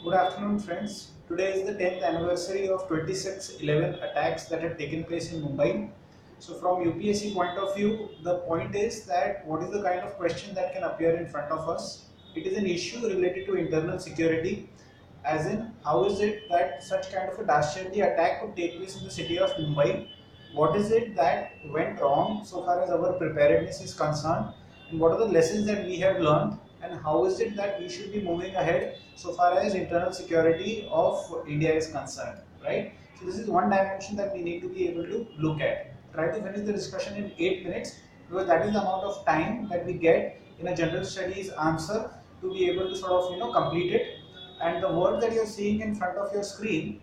Good afternoon, friends. Today is the 10th anniversary of 26/11 attacks that had taken place in Mumbai. So, from UPSC point of view, the point is that what is the kind of question that can appear in front of us? It is an issue related to internal security, as in, how is it that such kind of a dastardly attack could take place in the city of Mumbai? What is it that went wrong so far as our preparedness is concerned? And what are the lessons that we have learned? And how is it that we should be moving ahead so far as internal security of India is concerned, right? So this is one dimension that we need to be able to look at. Try to finish the discussion in 8 minutes because that is the amount of time that we get in a general studies answer to be able to sort of complete it. And the words that you're seeing in front of your screen,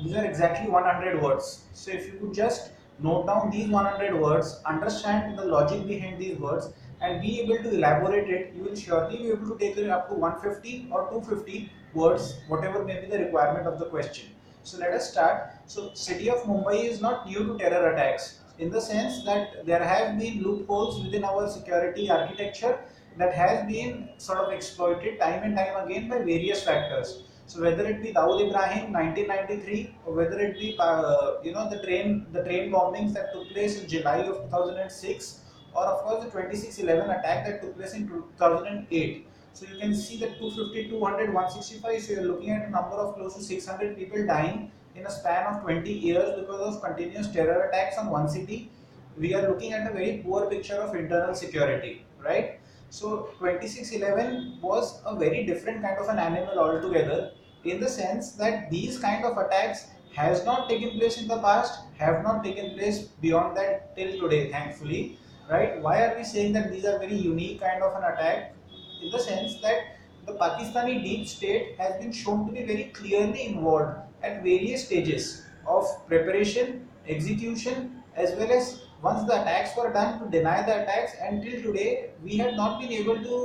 these are exactly 100 words. So if you could just note down these 100 words, understand the logic behind these words, and be able to elaborate it, you will surely be able to take it up to 150 or 250 words, whatever may be the requirement of the question. So let us start. So city of Mumbai is not new to terror attacks in the sense that there have been loopholes within our security architecture that has been sort of exploited time and time again by various factors. So whether it be Dawood Ibrahim 1993 or whether it be the train bombings that took place in July of 2006 or of course the 26/11 attack that took place in 2008. So you can see that 250, 200, 165. So you're looking at a number of close to 600 people dying in a span of 20 years because of continuous terror attacks on one city. We are looking at a very poor picture of internal security, right? So 26/11 was a very different kind of an animal altogether, in the sense that these kind of attacks has not taken place in the past, have not taken place beyond that till today, thankfully, right? Why are we saying that these are very unique kind of an attack? In the sense that the Pakistani deep state has been shown to be very clearly involved at various stages of preparation, execution, as well as once the attacks were done to deny the attacks. Until today we have not been able to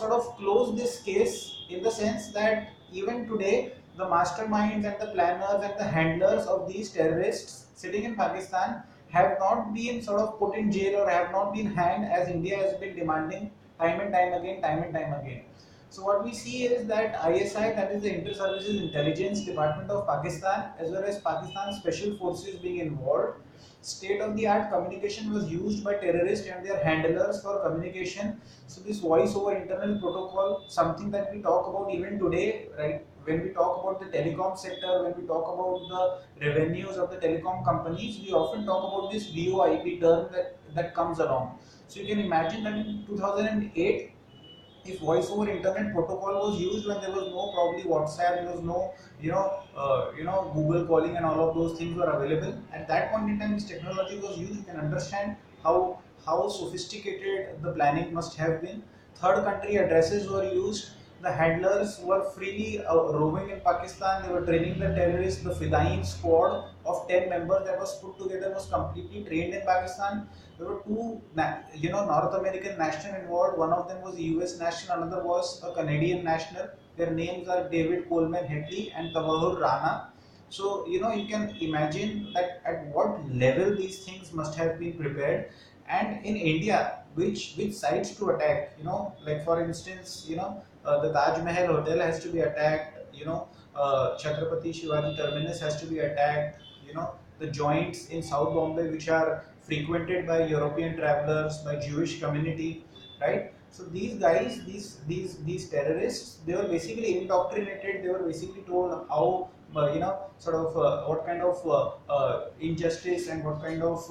sort of close this case, in the sense that even today the masterminds and the planners and the handlers of these terrorists sitting in Pakistan have not been sort of put in jail or have not been hanged as India has been demanding time and time again, time and time again. So what we see is that ISI, that is the Inter Services Intelligence Department of Pakistan, as well as Pakistan Special Forces being involved, state-of-the-art communication was used by terrorists and their handlers for communication. So this voice over internal protocol, something that we talk about even today, right? When we talk about the telecom sector, when we talk about the revenues of the telecom companies, we often talk about this VoIP term that comes along. So you can imagine that in 2008, if voice over internet protocol was used when there was no probably WhatsApp, there was no Google calling and all of those things were available at that point in time, this technology was used. You can understand how sophisticated the planning must have been. Third country addresses were used. The handlers were freely roaming in Pakistan. They were training the terrorists. The Fidain squad of 10 members that was put together was completely trained in Pakistan. There were two, North American national involved. One of them was a US national, another was a Canadian national. Their names are David Coleman Headley and Tawahur Rana. So, you can imagine that at what level these things must have been prepared. And in India, which sites to attack, like for instance, the Taj Mahal hotel has to be attacked, Chhatrapati Shivaji Terminus has to be attacked, the joints in South Bombay which are frequented by European travelers, by Jewish community, right? So these guys, these terrorists, they were basically indoctrinated. They were basically told how sort of what kind of injustice and what kind of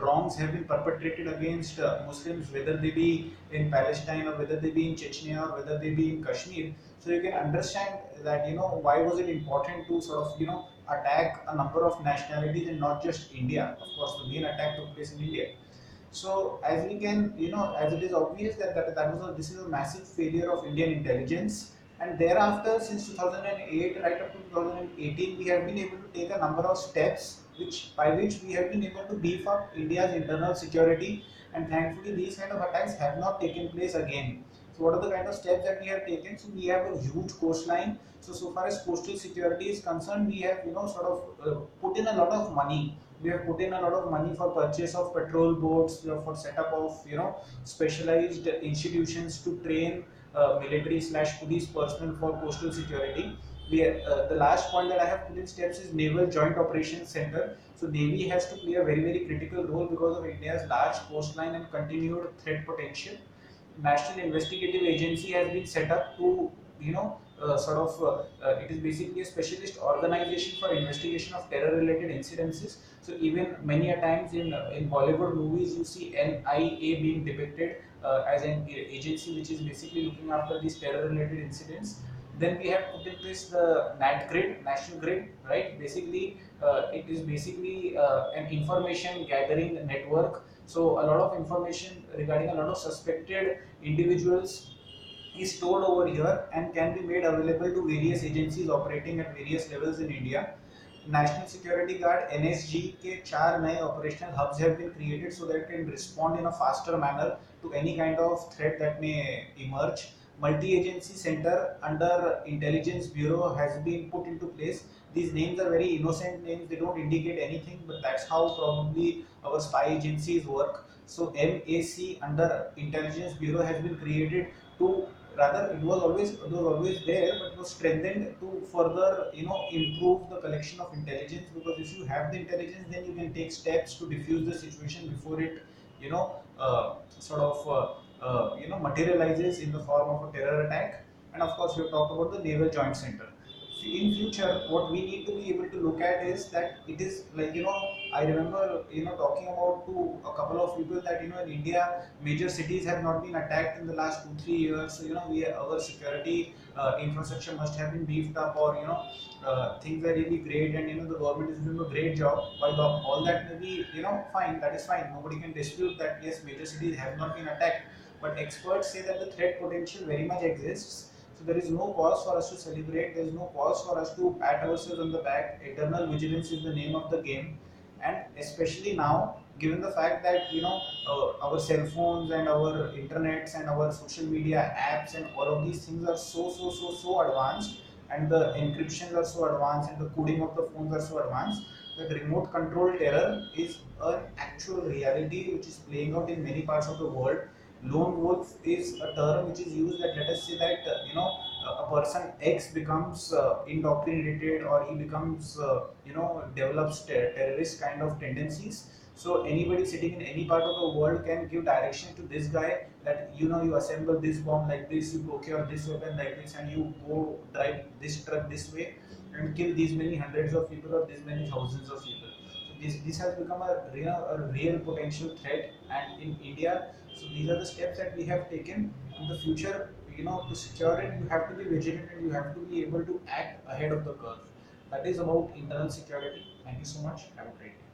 wrongs have been perpetrated against Muslims, whether they be in Palestine or whether they be in Chechnya or whether they be in Kashmir. So you can understand that why was it important to sort of attack a number of nationalities and not just India. Of course, the main attack took place in India. So as we can, as it is obvious that this is a massive failure of Indian intelligence. And thereafter, since 2008 right up to 2018, we have been able to take a number of steps by which we have been able to beef up India's internal security. And thankfully, these kind of attacks have not taken place again. So what are the kind of steps that we have taken? So we have a huge coastline. So far as coastal security is concerned, we have sort of put in a lot of money. We have put in a lot of money for purchase of patrol boats, for setup of specialized institutions to train military slash police personnel for coastal security. The last point that I have put in steps is Naval Joint Operations Center. So Navy has to play a very critical role because of India's large coastline and continued threat potential. National Investigative Agency has been set up to, it is basically a specialist organization for investigation of terror-related incidences. So even many a times in Bollywood movies, you see NIA being depicted as an agency which is basically looking after these terror-related incidents. Then we have put in place the NAT grid, National Grid, right? Basically, it is basically an information gathering network. So a lot of information regarding a lot of suspected individuals is stored over here and can be made available to various agencies operating at various levels in India. National Security Guard (NSG) के 4 नए operational hubs have been created so that it can respond in a faster manner to any kind of threat that may emerge. Multi-agency center under Intelligence Bureau has been put into place. These names are very innocent names; they don't indicate anything, but that's how probably our spy agencies work. So MAC under Intelligence Bureau has been created to, rather it was always there, but it was strengthened to further improve the collection of intelligence, because if you have the intelligence, then you can take steps to diffuse the situation before it you know materializes in the form of a terror attack. And of course, we have talked about the Naval Joint Center. In future, what we need to be able to look at is that it is like, I remember talking about to a couple of people that in India major cities have not been attacked in the last 2 3 years. So our security infrastructure must have been beefed up, or things are really great, and the government is doing a great job. While all that may be fine, that is fine, nobody can dispute that yes, major cities have not been attacked, but experts say that the threat potential very much exists. So there is no cause for us to celebrate. There is no cause for us to pat ourselves on the back. Eternal vigilance is the name of the game, and especially now, given the fact that our cell phones and our internets and our social media apps and all of these things are so advanced, and the encryptions are so advanced, and the coding of the phones are so advanced, that remote control terror is an actual reality which is playing out in many parts of the world. Lone wolf is a term which is used, that let us say that a person X becomes indoctrinated, or he becomes develops terrorist kind of tendencies. So anybody sitting in any part of the world can give direction to this guy that you assemble this bomb like this, you procure this weapon like this, and you go drive this truck this way and kill these many hundreds of people or these many thousands of people. So this has become a real potential threat, and in India, so these are the steps that we have taken. In the future, to secure it, you have to be vigilant and you have to be able to act ahead of the curve. That is about internal security. Thank you so much. Have a great day.